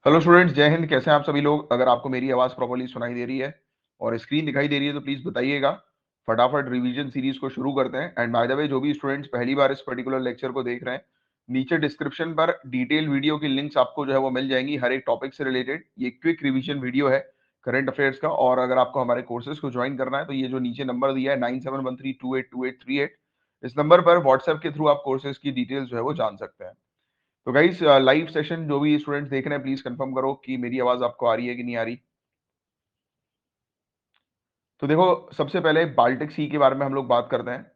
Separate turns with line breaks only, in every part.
Hello students, जय हिंद। कैसे हैं आप सभी लोग? अगर आपको मेरी आवाज प्रॉपर्ली सुनाई दे रही है और स्क्रीन दिखाई दे रही है तो प्लीज बताइएगा। फटाफट रिवीजन सीरीज को शुरू करते हैं। एंड बाय द वे, जो भी स्टूडेंट्स पहली बार इस पर्टिकुलर लेक्चर को देख रहे हैं, नीचे डिस्क्रिप्शन पर डिटेल वीडियो की लिंक्स आपको जो है वो मिल जाएंगी हर एक टॉपिक से रिलेटेड। ये क्विक रिवीजन वीडियो है करंट अफेयर्स का। और अगर आपको हमारे कोर्सेज को ज्वाइन करना है तो ये जो नीचे नंबर दिया है 9713282838, इस नंबर पर व्हाट्सएप के थ्रू आप कोर्सेज की डिटेल्स जो है वो जान सकते हैं। तो गाइस, लाइव सेशन जो भी स्टूडेंट्स देख रहे हैं प्लीज कंफर्म करो कि मेरी आवाज आपको आ रही है कि नहीं आ रही। तो देखो, सबसे पहले बाल्टिक सी के बारे में हम लोग बात करते हैं।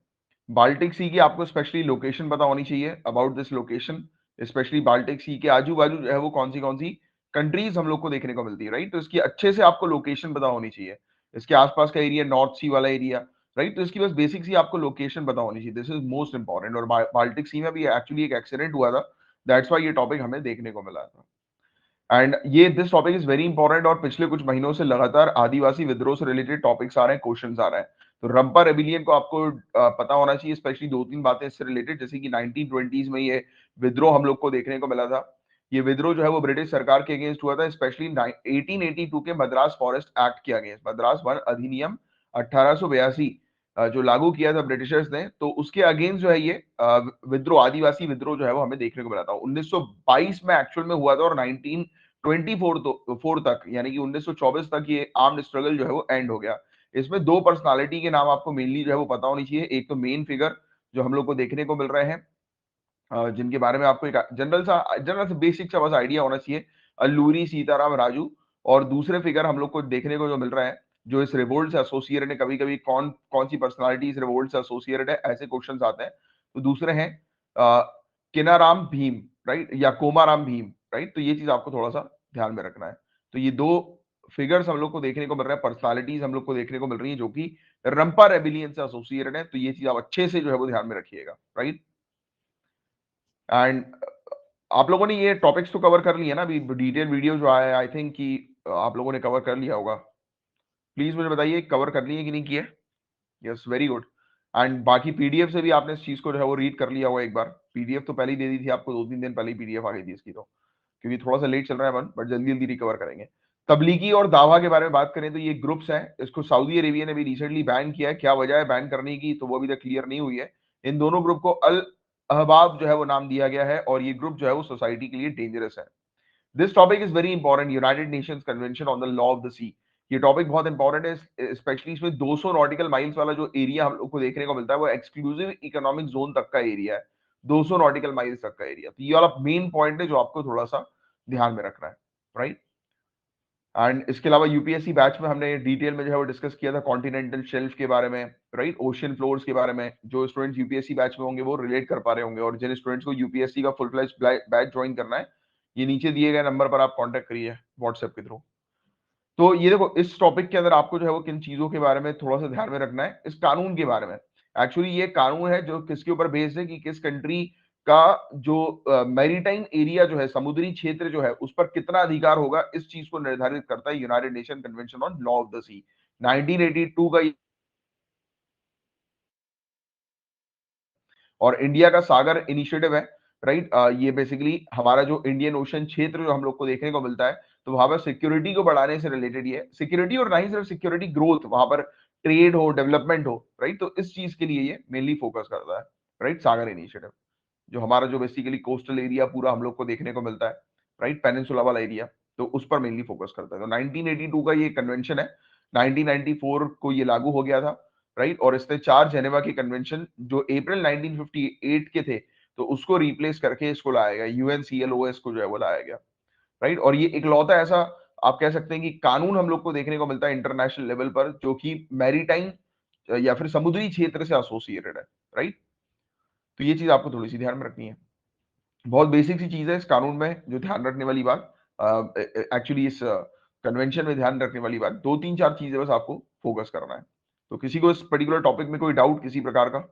बाल्टिक सी की आपको स्पेशली लोकेशन पता होनी चाहिए। About this location, specially Baltic sea के आजू बाजू जो है वो कौन सी कंट्रीज हम लोग को देखने को मिलती है, राइट। तो इसकी अच्छे से आपको लोकेशन पता होनी चाहिए। इसके आसपास का एरिया, नॉर्थ सी वाला एरिया, राइट। तो इसकी बस बेसिक सी आपको लोकेशन पता होनी चाहिए। This is most important. और बाल्टिक सी में भी एक्चुअली एक एक्सीडेंट हुआ था, दैट्स वाई ये टॉपिक हमें देखने को मिला था। एंड ये this topic is very important. और पिछले कुछ महीनों से लगातार आदिवासी विद्रोह से रिलेटेड टॉपिक्स आ रहे हैं, क्वेश्चंस आ रहे हैं। तो रंपा रेबिलियन को आपको पता होना चाहिए। स्पेशली दो तीन बातें इससे रिलेटेड, जैसे कि 1920s में ये विद्रोह हम लोग को देखने को मिला था। ये विद्रोह जो है वो ब्रिटिश सरकार के अगेंस्ट हुआ था, स्पेशली 1882 के मद्रास फॉरेस्ट एक्ट के अगेंस्ट। मद्रास वन अधिनियम 1882 जो लागू किया था ब्रिटिशर्स ने, तो उसके अगेंस्ट जो है ये विद्रोह, आदिवासी विद्रोह जो है वो हमें देखने को मिला था। 1922 में एक्चुअल में हुआ था और 1924 फोर तक, यानी कि 1924 तक ये आर्म्ड स्ट्रगल जो है वो एंड हो गया। इसमें दो पर्सनालिटी के नाम आपको मेनली जो है वो पता होनी चाहिए। एक तो मेन फिगर जो हम लोग को देखने को मिल रहे हैं, जिनके बारे में आपको एक जनरल सा बेसिक सा बस आइडिया होना चाहिए, अल्लूरी सीताराम राजू। और दूसरे फिगर हम लोग को देखने को जो मिल रहा है, जो इस रिवोल्ट से एसोसिएटेड है, कभी कभी कौन कौन सी पर्सनालिटी इस रिवोल्ट से एसोसिएटेड है, ऐसे क्वेश्चंस आते हैं। तो दूसरे हैं अ, किनाराम भीम, राइट, या कोमाराम भीम, राइट। तो ये चीज आपको थोड़ा सा ध्यान में रखना है। तो ये दो फिगर्स हम लोग को देखने को मिल रहे हैं, पर्सनालिटीज हम लोग को देखने को मिल रही है जो कि रंपा रेबिलियन से एसोसिएटेड है। तो ये चीज आप अच्छे से जो है वो ध्यान में रखिएगा, राइट। एंड आप लोगों ने ये टॉपिक्स तो कवर कर लिए ना अभी, डिटेल वीडियो जो आया है, आई थिंक कि आप लोगों ने कवर कर लिया होगा। प्लीज मुझे बताइए, कवर कर लिए कि नहीं किए? Yes, very good. एंड बाकी पीडीएफ से भी आपने इस चीज को जो है वो रीड कर लिया होगा एक बार। पीडीएफ तो पहले ही दे दी थी आपको, 2-3 दिन पहले ही पीडीएफ आ गई थी इसकी। तो क्योंकि थोड़ा सा लेट चल रहा है वन, बट जल्दी जल्दी रिकवर करेंगे। तबलीगी और दावा के बारे में बात करें तो ये ग्रुप्स हैं, इसको सऊदी अरेबिया ने भी रिसेंटली बैन किया है। क्या वजह है बैन करने की, तो वो अभी तक क्लियर नहीं हुई है। इन दोनों ग्रुप को अल अहबाब जो है वो नाम दिया गया है, और ये ग्रुप जो है वो सोसाइटी के लिए डेंजरस है। This topic is very important, United Nations convention on the law of the sea. ये टॉपिक बहुत इंपॉर्टेंट है, स्पेशली इसमें 200 नॉटिकल माइल्स वाला जो एरिया हम लोग को देखने को मिलता है वो एक्सक्लूसिव इकोनॉमिक जोन तक का एरिया है। 200 नॉटिकल माइल्स तक का एरिया, तो ये वाला मेन पॉइंट है जो आपको थोड़ा सा ध्यान में रखना है, राइट। एंड इसके अलावा यूपीएससी बैच में हमने डिटेल में जो है वो डिस्कस किया था कॉन्टिनेंटल शेल्फ के बारे में, राइट, ओशियन फ्लोर्स के बारे में। जो स्टूडेंट्स यूपीएससी बैच में होंगे वो रिलेट कर पा रहे होंगे, और जिन स्टूडेंट्स को यूपीएससी का फुल फ्लैश बैच ज्वाइन करना है, ये नीचे दिए गए नंबर पर आप कांटेक्ट करिए व्हाट्सएप के थ्रू। तो ये देखो, इस टॉपिक के अंदर आपको जो है वो किन चीजों के बारे में थोड़ा सा ध्यान में रखना है, इस कानून के बारे में। एक्चुअली ये कानून है जो किसके ऊपर बेस्ड है, कि किस कंट्री का जो मैरीटाइम एरिया जो है, समुद्री क्षेत्र जो है, उस पर कितना अधिकार होगा, इस चीज को निर्धारित करता है United Nation convention on law of the sea. 1982 का। और इंडिया का सागर इनिशिएटिव है, राइट। ये बेसिकली हमारा जो इंडियन ओशन क्षेत्र जो हम लोग को देखने को मिलता है, तो वहां पर सिक्योरिटी को बढ़ाने से रिलेटेड ये सिक्योरिटी, और ना ही सिर्फ सिक्योरिटी, ग्रोथ, वहां पर ट्रेड हो, डेवलपमेंट हो, राइट। तो इस चीज के लिए ये मेनली फोकस करता है, राइट, सागर इनिशिएटिव। जो हमारा जो बेसिकली कोस्टल एरिया पूरा हम लोग को देखने को मिलता है, राइट, पेनिनसुला वाला एरिया, तो उस पर मेनली फोकस करता है। तो 1982 का ये कन्वेंशन है। 1994 को ये लागू हो गया था, राइट। और इसने 4 जेनेवा के कन्वेंशन जो अप्रैल 1958 के थे, तो उसको रिप्लेस करके इसको लाया गया, यूएनसीएलओएस को जो है वो लाया गया, राइट। और ये इकलौता ऐसा आप कह सकते हैं कि कानून हम लोग को देखने को मिलता है इंटरनेशनल लेवल पर, जो कि मैरीटाइम या फिर समुद्री क्षेत्र से एसोसिएटेड है, राइट। तो ये चीज आपको थोड़ी सी ध्यान में रखनी है। बहुत बेसिक सी चीज है इस कानून में जो ध्यान रखने वाली बात, एक्चुअली इस कन्वेंशन में ध्यान रखने वाली बात, 2-3-4 चीजें बस आपको फोकस करना है। तो किसी को इस पर्टिकुलर टॉपिक में कोई डाउट किसी प्रकार का?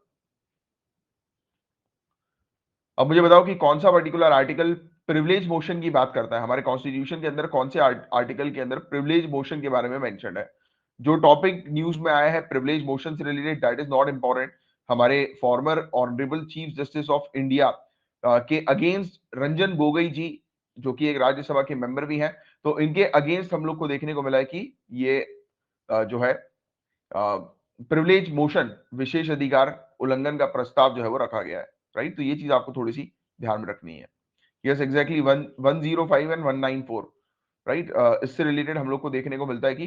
अब मुझे बताओ कि कौन सा पर्टिकुलर आर्टिकल प्रिविलेज मोशन की बात करता है हमारे कॉन्स्टिट्यूशन के अंदर, कौन से आर्टिकल के अंदर प्रिविलेज मोशन के बारे में मेंशन है। जो टॉपिक न्यूज में आया है प्रिविलेज मोशन से related, that is not important. हमारे former honourable chief justice of India के अगेंस्ट रंजन गोगोई जी जो कि एक राज्यसभा के मेंबर भी हैं, तो इनके अगेंस्ट हम लोग को देखने को मिला है कि ये जो है प्रिविलेज मोशन, विशेष अधिकार उल्लंघन का प्रस्ताव जो है वो रखा गया है, राइट? तो ये चीज आपको थोड़ी सी ध्यान में रखनी है। Yes, exactly 105 and 194, right? इससे रिलेटेड हम लोग को देखने को मिलता है कि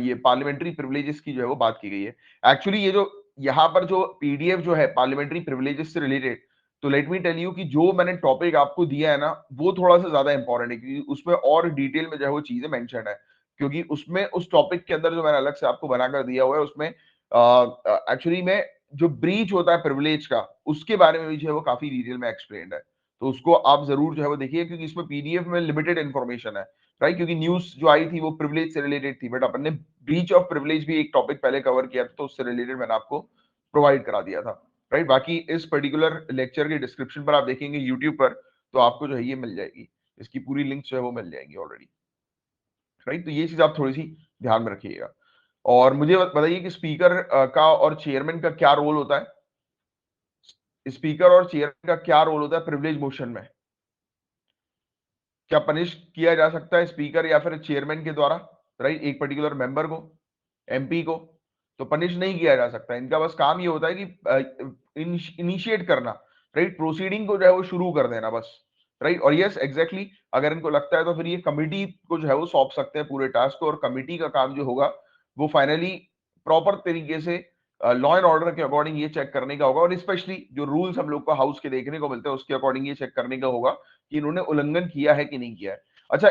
ये पार्लियामेंट्री प्रिविलेजेस की जो है वो बात की गई है। एक्चुअली ये जो यहाँ पर जो पीडीएफ जो है पार्लियामेंट्री प्रिविलेजेस से रिलेटेड, तो लेट मी टेल यू कि जो मैंने टॉपिक आपको दिया है ना, वो थोड़ा सा ज्यादा इंपॉर्टेंट है, क्योंकि उसमें और डिटेल में जो है वो चीजें मेंशन है, क्योंकि उसमें उस टॉपिक के अंदर जो मैंने अलग से आपको बनाकर दिया हुआ है, उसमें एक्चुअली में जो ब्रीच होता है प्रिविलेज का, उसके बारे में भी जो है वो काफी डिटेल में एक्सप्लेन्ड है। तो उसको आप जरूर जो है वो देखिए, क्योंकि इसमें पीडीएफ में लिमिटेड इन्फॉर्मेशन है, राइट? क्योंकि न्यूज जो आई थी वो प्रिविलेज से रिलेटेड थी, बट अपन ने ब्रीच ऑफ प्रिविलेज भी एक टॉपिक पहले कवर किया था, तो उससे रिलेटेड मैंने आपको प्रोवाइड करा दिया था, राइट? बाकी इस पर्टिकुलर लेक्चर के डिस्क्रिप्शन पर आप देखेंगे यूट्यूब पर, तो आपको जो है ये मिल जाएगी, इसकी पूरी लिंक जो है वो मिल जाएंगी ऑलरेडी, राइट? तो ये चीज आप थोड़ी सी ध्यान में रखिएगा। और मुझे बताइए कि स्पीकर का और चेयरमैन का क्या रोल होता है? स्पीकर और चेयरमैन का क्या रोल होता है प्रिविलेज मोशन में? क्या पनिश किया जा सकता है स्पीकर या फिर चेयरमैन के द्वारा, राइट? एक पर्टिकुलर मेंबर को, एमपी को तो पनिश नहीं किया जा सकता। इनका बस काम ये होता है कि इनिशिएट करना, राइट? प्रोसीडिंग को जो है वो शुरू कर देना बस, राइट? और यस, एग्जैक्टली, अगर इनको लगता है तो फिर ये कमिटी को जो है वो सौंप सकते हैं पूरे टास्क को, और कमिटी का काम जो होगा वो फाइनली प्रॉपर तरीके से लॉ एंड ऑर्डर के अकॉर्डिंग ये चेक करने का होगा, और स्पेशली जो रूल्स हम लोग को हाउस के देखने को मिलते हैं उसके अकॉर्डिंग ये चेक करने का होगा कि इन्होंने उल्लंघन किया है कि नहीं किया है। अच्छा,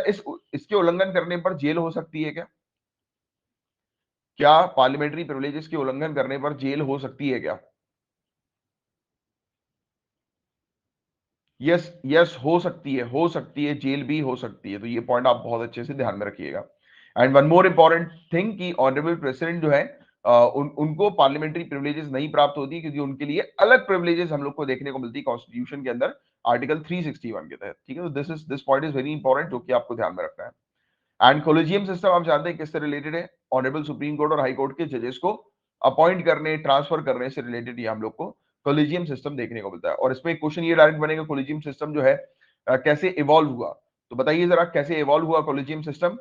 इसके उल्लंघन करने पर जेल हो सकती है क्या? क्या पार्लियामेंट्री प्रिविलेजेस के उल्लंघन करने पर जेल हो सकती है क्या? यस, यस, हो सकती है, जेल भी हो सकती है। तो ये पॉइंट आप बहुत अच्छे से ध्यान में रखिएगा। And one more important thing कि ऑनरेबल प्रेसिडेंट जो है उनको पार्लियामेंट्री प्रिविलेजेस नहीं प्राप्त होती, क्योंकि उनके लिए अलग प्रिविलेजेस हम लोग को देखने को मिलती है कॉन्स्टिट्यूशन के अंदर, आर्टिकल 361 के तहत, ठीक है? तो this point is very important, जो कि आपको ध्यान में रखना है। एंड कोलिजियम सिस्टम आप जानते हैं किससे रिलेटेड है? ऑनरेबल सुप्रीम कोर्ट और हाई कोर्ट के जजेस को अपॉइंट करने, ट्रांसफर करने से रिलेटेड ये हम लोग को कोलिजियम सिस्टम देखने को मिलता है। और इसमें एक क्वेश्चन ये डायरेक्ट बनेगा, कोलिजियम सिस्टम जो है कैसे इवॉल्व हुआ? तो बताइए जरा, कैसे इवॉल्व हुआ कोलिजियम सिस्टम?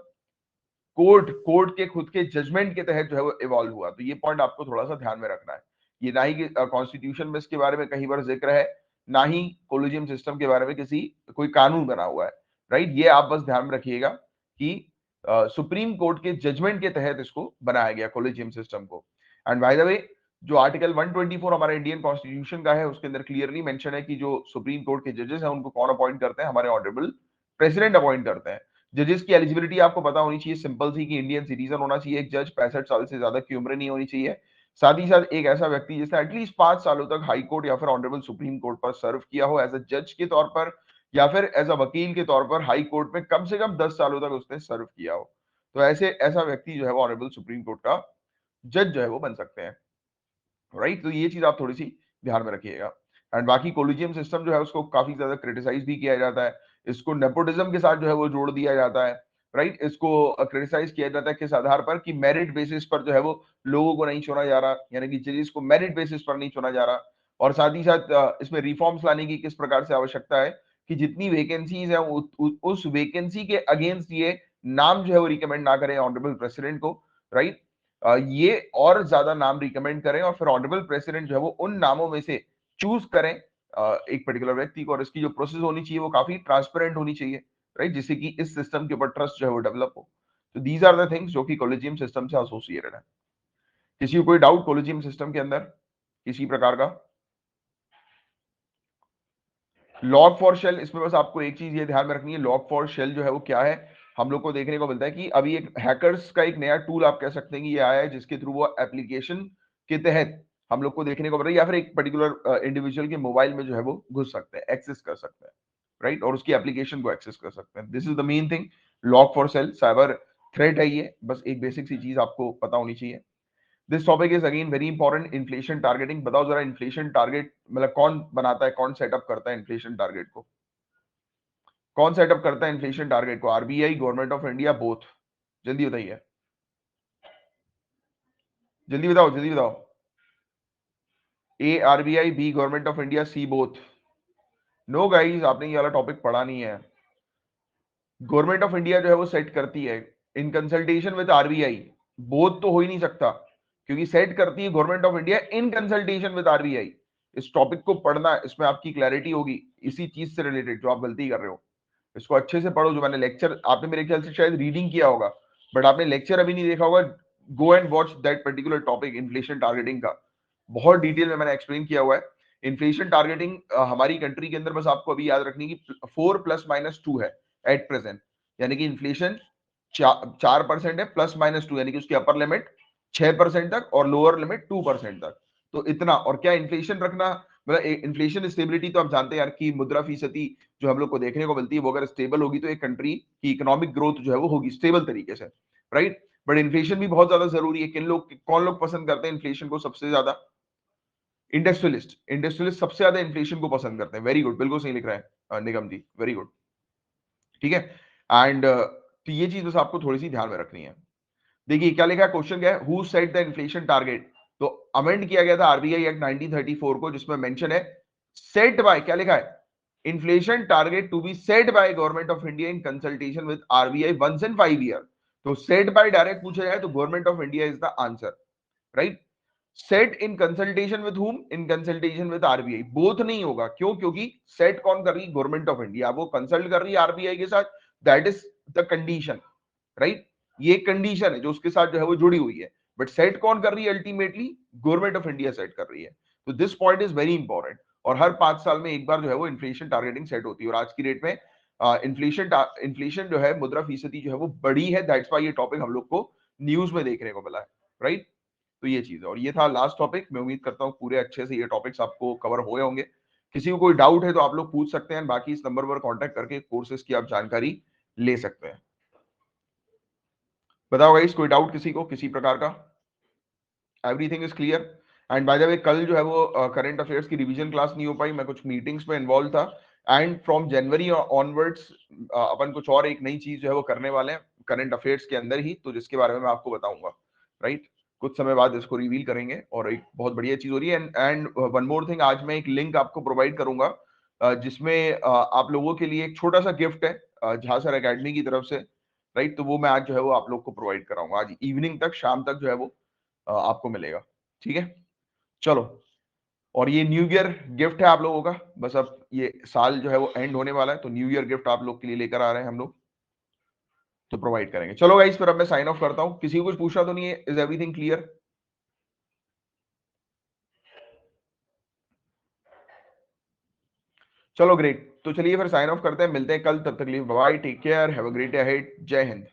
कोर्ट के खुद के जजमेंट के तहत जो है वो इवॉल्व हुआ। तो ये पॉइंट आपको थोड़ा सा ध्यान में रखना है। ये ना ही कॉन्स्टिट्यूशन में इसके बारे में कहीं पर जिक्र है, ना ही कोलिजियम सिस्टम के बारे में किसी कोई कानून बना हुआ है, राइट? ये आप बस ध्यान में रखिएगा कि सुप्रीम कोर्ट के जजमेंट के तहत इसको बनाया गया कोलिजियम सिस्टम को। एंड बाय द वे, जो आर्टिकल 124 हमारे इंडियन कॉन्स्टिट्यूशन का है, उसके अंदर क्लियरली मेंशन है कि जो सुप्रीम कोर्ट के जजेस हैं उनको कौन अपॉइंट करते हैं? हमारे ऑनरेबल प्रेसिडेंट अपॉइंट करते हैं। जजेस की एलिजिबिलिटी आपको पता होनी चाहिए, सिंपल सी, कि इंडियन सिटीजन होना चाहिए एक जज, 65 साल से ज्यादा की उम्र नहीं होनी चाहिए, साथ ही साथ एक ऐसा व्यक्ति जिसने एटलीस्ट 5 सालों तक हाई कोर्ट या फिर ऑनरेबल सुप्रीम कोर्ट पर सर्व किया हो एज अ जज के तौर पर, या फिर एज अ वकील के तौर पर हाई कोर्ट में कम से कम 10 सालों तक उसने सर्व किया हो। तो ऐसे ऐसा व्यक्ति जो है वो ऑनरेबल सुप्रीम कोर्ट का जज जो है वो बन सकते हैं, राइट? तो ये चीज आप थोड़ी सी ध्यान में रखिएगा। एंड बाकी कोलिजियम सिस्टम जो है उसको काफी ज्यादा क्रिटिसाइज भी किया जाता है, इसको नेपोटिज्म के साथ जो है वो जोड़ दिया जाता है, राइट? इसको क्रिटिसाइज किया जाता है किस आधार पर? कि मेरिट बेसिस पर जो है वो लोगों को नहीं चुना जा रहा, यानी कि जजेस को मेरिट बेसिस पर नहीं चुना जा रहा। और साथ ही साथ इसमें रिफॉर्म्स लाने की किस प्रकार से आवश्यकता है कि जितनी वैकेंसीज है उस वैकेंसी के अगेंस्ट ये नाम जो है वो रिकमेंड ना करें ऑनरेबल प्रेसिडेंट को, राइट? ये और ज्यादा नाम रिकमेंड करें, और फिर ऑनरेबल प्रेसिडेंट जो है वो उन नामों में से चूज करें एक पर्टिकुलर व्यक्ति को, और इसकी जो प्रोसेस होनी चाहिए वो काफी ट्रांसपेरेंट होनी चाहिए, राइट? जिससे कि इस सिस्टम के ऊपर ट्रस्ट जो है वो डेवलप हो। तो दीज आर द थिंग्स जो कि कॉलेजियम सिस्टम से एसोसिएटेड है। किसी को कोई डाउट कॉलेजियम सिस्टम के अंदर किसी प्रकार का? लॉग फॉर शेल, इसमें बस आपको एक चीज ये ध्यान में रखनी है, लॉग फॉर शेल जो है वो क्या है? हम लोग को देखने को मिलता है कि अभी एक हैकर्स का एक नया टूल आप कह सकते हैं कि ये आया है, जिसके थ्रू वो एप्लीकेशन के तहत हम लोग को देखने को मिल रहा है, या फिर एक पर्टिकुलर इंडिविजुअल के मोबाइल में जो है वो घुस सकते हैं, एक्सेस कर सकते हैं, राइट? और उसकी एप्लीकेशन को एक्सेस कर सकते हैं। This is the main thing, log for sale cyber threat है ये, बस एक बेसिक सी चीज आपको पता होनी चाहिए। This topic is again very important, inflation targeting. बताओ जरा, इन्फ्लेशन टारगेट मतलब कौन बनाता है, कौन सेटअप करता है इन्फ्लेशन टारगेट को? कौन सेटअप करता है इन्फ्लेशन टारगेट को? RBI, government of India, both? जल्दी बताइए, जल्दी बताओ, जल्दी बताओ। A RBI, B government of India, C both? No guys, आपने ये वाला टॉपिक पढ़ा नहीं है। गवर्नमेंट ऑफ इंडिया जो है वो सेट करती है इन कंसल्टेशन विद आरबीआई। बोथ तो हो ही नहीं सकता, क्योंकि सेट करती है government of India in consultation with RBI. इस टॉपिक को पढ़ना, इसमें आपकी क्लैरिटी होगी इसी चीज से रिलेटेड जो आप गलती कर रहे हो। इसको अच्छे से पढ़ो। जो मैंने लेक्चर, आपने मेरे ख्याल से शायद रीडिंग किया होगा, बट आपने लेक्चर अभी नहीं देखा होगा। Go and watch that particular topic, inflation targeting का बहुत डिटेल में मैंने एक्सप्लेन किया हुआ है। इन्फ्लेशन टारगेटिंग हमारी कंट्री के अंदर बस आपको अभी याद रखनी की 4 ± 2 है एट प्रेजेंट, यानी कि इन्फ्लेशन 4% है, ±2 यानी कि उसकी अपर लिमिट 6% तक और लोअर लिमिट 2% तक। तो इतना, और क्या इन्फ्लेशन रखना, मतलब इन्फ्लेशन स्टेबिलिटी तो आप जानते हैं यार कि मुद्रा फीसदी जो हम लोग को देखने को मिलती है वो अगर स्टेबल होगी तो एक कंट्री की इकोनॉमिक ग्रोथ जो है वो होगी स्टेबल तरीके से, राइट। बट इन्फ्लेशन भी बहुत ज्यादा जरूरी है। कौन लोग पसंद करते हैं इन्फ्लेशन को सबसे ज्यादा? इंडस्ट्रियलिस्ट। इंडस्ट्रियलिस्ट सबसे ज्यादा इन्फ्लेशन को पसंद करते हैं। वेरी गुड, बिल्कुल सही लिख रहे हैं निगम जी, वेरी गुड। ठीक है। एंड तो ये चीज बस आपको थोड़ी सी ध्यान में रखनी है। देखिए क्या लिखा है, क्वेश्चन क्या है, who set the inflation target. तो अमेंड किया गया था आरबीआई एक्ट 1934 को, जिसमें मेंशन है सेट बाय, क्या लिखा है, inflation target to be set by government of India in consultation with RBI once in 5 year. तो सेट बाय डायरेक्ट पूछा जाए तो government of India is the answer, right. Set in consultation with whom, in consultation with RBI. Both नहीं होगा, क्यों? क्योंकि set कौन कर रही है? Government of India. वो कंसल्ट कर रही है आरबीआई के साथ, that is the condition, right. ये कंडीशन है जो उसके साथ जो है वो जुड़ी हुई है, बट सेट कौन कर रही है? Ultimately government of India set कर रही है। तो this point is very important. और हर 5 साल में एक बार जो है वो इन्फ्लेशन टारगेटिंग सेट होती है, और आज की डेट में इन्फ्लेशन जो है, मुद्रा फीसदी जो है वो बड़ी है। दैट्स वाई ये टॉपिक हम लोग को न्यूज में देखने को मिला है, राइट। तो ये चीज है, और ये था लास्ट टॉपिक। मैं उम्मीद करता हूँ पूरे अच्छे से ये टॉपिक्स आपको कवर हुए होंगे। किसी को कोई डाउट है तो आप लोग पूछ सकते हैं, बाकी इस नंबर पर कांटेक्ट करके कोर्सेज की आप जानकारी ले सकते हैं। बताओ गाइस, कोई डाउट किसी को किसी प्रकार का? Everything is clear. And by the way, कल जो है वो करंट अफेयर्स की रिवीजन क्लास नहीं हो पाई, मैं कुछ मीटिंग्स में इन्वॉल्व था। एंड फ्रॉम जनवरी ऑनवर्ड्स अपन कुछ और एक नई चीज जो है वो करने वाले हैं करंट अफेयर्स के अंदर ही, तो जिसके बारे में मैं आपको बताऊंगा, राइट। कुछ समय बाद इसको रिवील करेंगे, और एक बहुत बढ़िया चीज हो रही है। एंड वन मोर थिंग, आज मैं एक लिंक आपको प्रोवाइड करूंगा जिसमें आप लोगों के लिए एक छोटा सा गिफ्ट है झांसर एकेडमी की तरफ से, राइट। तो वो मैं आज जो है वो आप लोग को प्रोवाइड कराऊंगा, आज इवनिंग तक, शाम तक जो है वो आपको मिलेगा। ठीक है, चलो। और ये न्यू ईयर गिफ्ट है आप लोगों का। बस अब ये साल जो है वो एंड होने वाला है, तो न्यू ईयर गिफ्ट आप लोग के लिए लेकर आ रहे हैं हम लोग, तो प्रोवाइड करेंगे। चलो गाइस, फिर अब मैं साइन ऑफ करता हूं। किसी को कुछ पूछना तो नहीं है? Is everything clear? चलो ग्रेट, तो चलिए फिर साइन ऑफ करते हैं, मिलते हैं कल। तब तक के लिए bye, take care, have a great day ahead. जय हिंद।